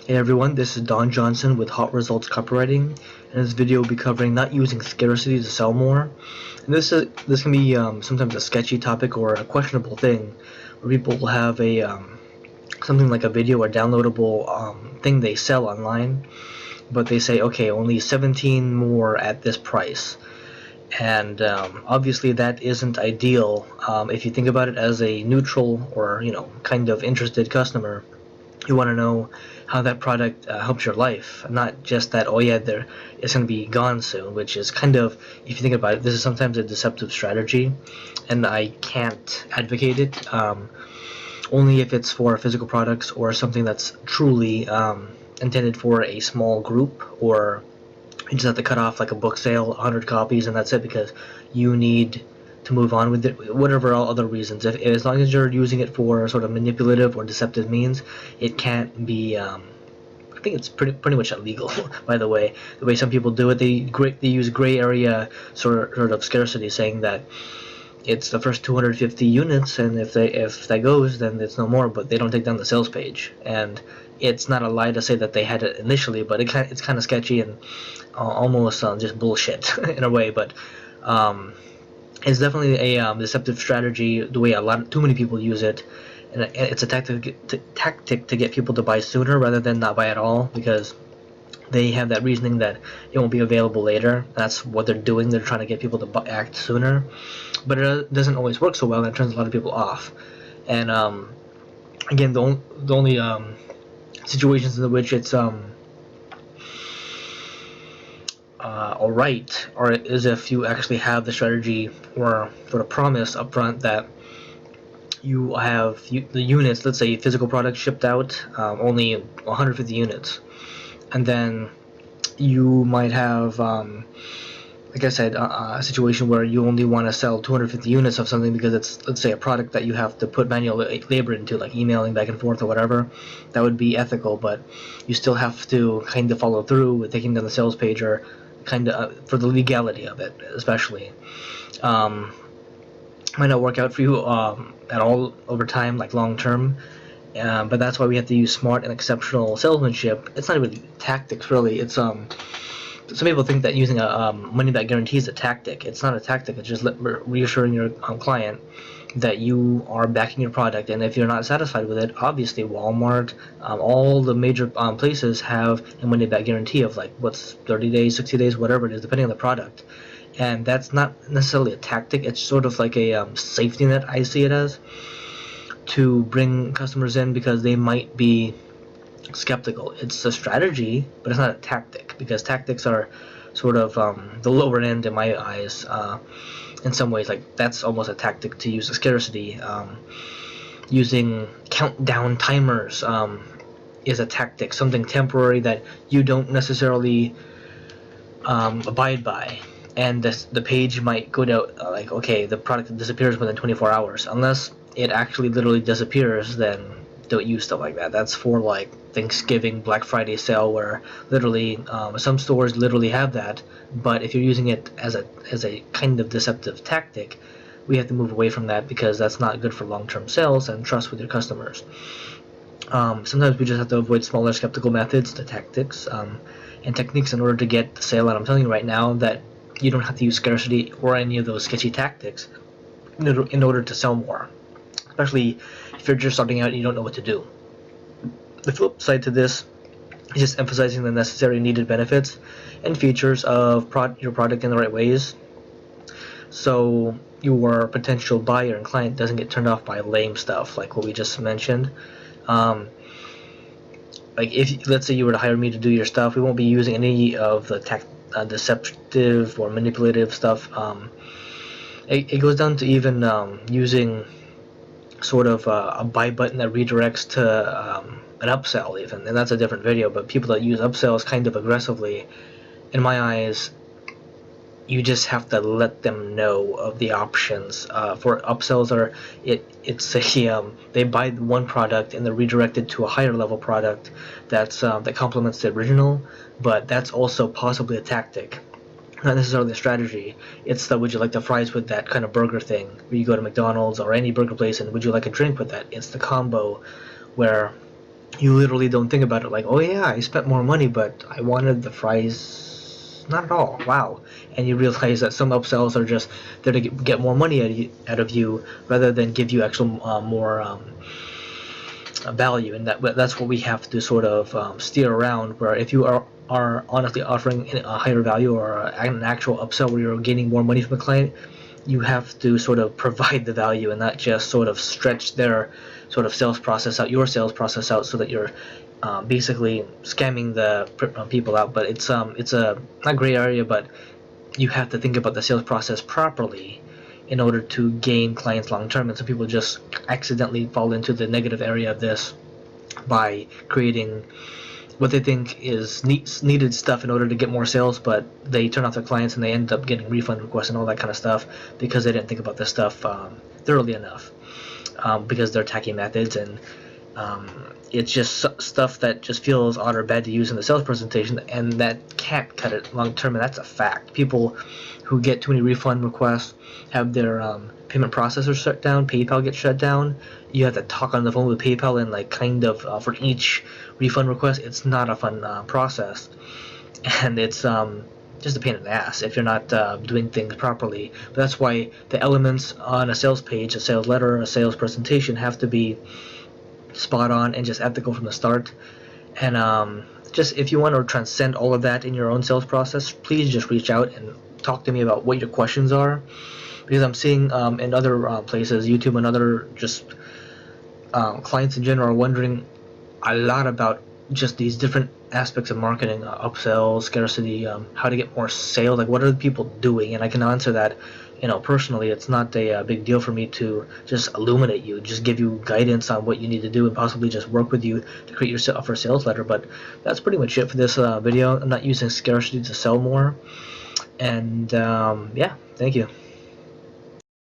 Hey everyone, this is Don Johnson with Hot Results Copywriting, and this video will be covering not using scarcity to sell more. And this can be sometimes a sketchy topic or a questionable thing, where people will have a something like a video or downloadable thing they sell online, but they say, okay, only 17 more at this price. And obviously that isn't ideal. If you think about it as a neutral or kind of interested customer, you want to know how that product helps your life, not just that, oh yeah, it's going to be gone soon, which is kind of, if you think about it, this is sometimes a deceptive strategy, and I can't advocate it, only if it's for physical products or something that's truly intended for a small group, or you just have to cut off like a book sale, 100 copies, and that's it, because you need to move on with it, whatever other reasons. As long as you're using it for sort of manipulative or deceptive means, it can't be. I think it's pretty much illegal. By the way some people do it, they use gray area sort of scarcity, saying that it's the first 250 units, and if that goes, then it's no more. But they don't take down the sales page, and it's not a lie to say that they had it initially, but it's kind of sketchy and almost just bullshit in a way. But it's definitely a deceptive strategy, the way too many people use it, and it's a tactic to get people to buy sooner rather than not buy at all, because they have that reasoning that it won't be available later. That's what they're doing. They're trying to get people to act sooner, but it doesn't always work so well, and it turns a lot of people off. And again, the only situations in which it's alright, or is if you actually have the strategy or sort of promise up front that you have the units, let's say physical products shipped out, only 150 units, and then you might have, like I said, a situation where you only want to sell 250 units of something because it's, let's say, a product that you have to put manual labor into, like emailing back and forth or whatever. That would be ethical, but you still have to kind of follow through with taking down the sales page, or kind of for the legality of it, especially. Might not work out for you at all over time, like long term, but that's why we have to use smart and exceptional salesmanship. It's not really tactics, really. It's some people think that using a money back guarantee is a tactic. It's not a tactic. It's just reassuring your client that you are backing your product, and if you're not satisfied with it, obviously Walmart, all the major places have a money back guarantee of like 30 days, 60 days, whatever it is, depending on the product. And that's not necessarily a tactic. It's sort of like a safety net, I see it as, to bring customers in because they might be skeptical. It's a strategy, but it's not a tactic, because tactics are sort of the lower end in my eyes. In some ways, like that's almost a tactic to use a scarcity. Using countdown timers is a tactic, something temporary that you don't necessarily abide by, and the page might go down like, okay, the product disappears within 24 hours. Unless it actually literally disappears, then don't use stuff like that. That's for like Thanksgiving, Black Friday sale, where literally some stores literally have that. But if you're using it as a kind of deceptive tactic, we have to move away from that, because that's not good for long-term sales and trust with your customers. Sometimes we just have to avoid smaller skeptical methods, the tactics and techniques, in order to get the sale. And I'm telling you right now that you don't have to use scarcity or any of those sketchy tactics in order to sell more, especially if you're just starting out and you don't know what to do. The flip side to this is just emphasizing the necessary needed benefits and features of your product in the right ways, so your potential buyer and client doesn't get turned off by lame stuff like what we just mentioned. Like if, let's say, you were to hire me to do your stuff, we won't be using any of the deceptive or manipulative stuff. It goes down to even using sort of a buy button that redirects to an upsell even, and that's a different video. But people that use upsells kind of aggressively, in my eyes, you just have to let them know of the options. For upsells, they buy one product and they're redirected to a higher level product that complements the original, but that's also possibly a tactic, not necessarily a strategy. It's the would you like the fries with that kind of burger thing, where you go to McDonald's or any burger place and would you like a drink with that. It's the combo where you literally don't think about it like, oh yeah, I spent more money, but I wanted the fries not at all. Wow. And you realize that some upsells are just there to get more money out of you rather than give you actual more value. And that's what we have to sort of steer around, where if you are honestly offering a higher value or an actual upsell where you're gaining more money from the client, you have to sort of provide the value and not just sort of stretch their sort of sales process out, your sales process out, so that you're basically scamming the people out. But it's a not gray area, but you have to think about the sales process properly in order to gain clients long term. And some people just accidentally fall into the negative area of this by creating what they think is needed stuff in order to get more sales, but they turn off their clients and they end up getting refund requests and all that kind of stuff because they didn't think about this stuff thoroughly enough, because they're tacky methods, and it's just stuff that just feels odd or bad to use in the sales presentation, and that can't cut it long term, and that's a fact. People who get too many refund requests have their payment processor shut down, PayPal gets shut down. You have to talk on the phone with PayPal and like kind of for each refund request. It's not a fun process, and it's just a pain in the ass if you're not doing things properly. But that's why the elements on a sales page, a sales letter, a sales presentation have to be spot on and just ethical from the start. And just if you want to transcend all of that in your own sales process, please just reach out and talk to me about what your questions are, because I'm seeing in other places, YouTube and other just clients in general are wondering a lot about just these different aspects of marketing, upsells, scarcity, how to get more sales, like what are the people doing. And I can answer that, personally. It's not a big deal for me to just illuminate you, just give you guidance on what you need to do and possibly just work with you to create your first sales letter. But that's pretty much it for this video. I'm not using scarcity to sell more. And yeah, thank you.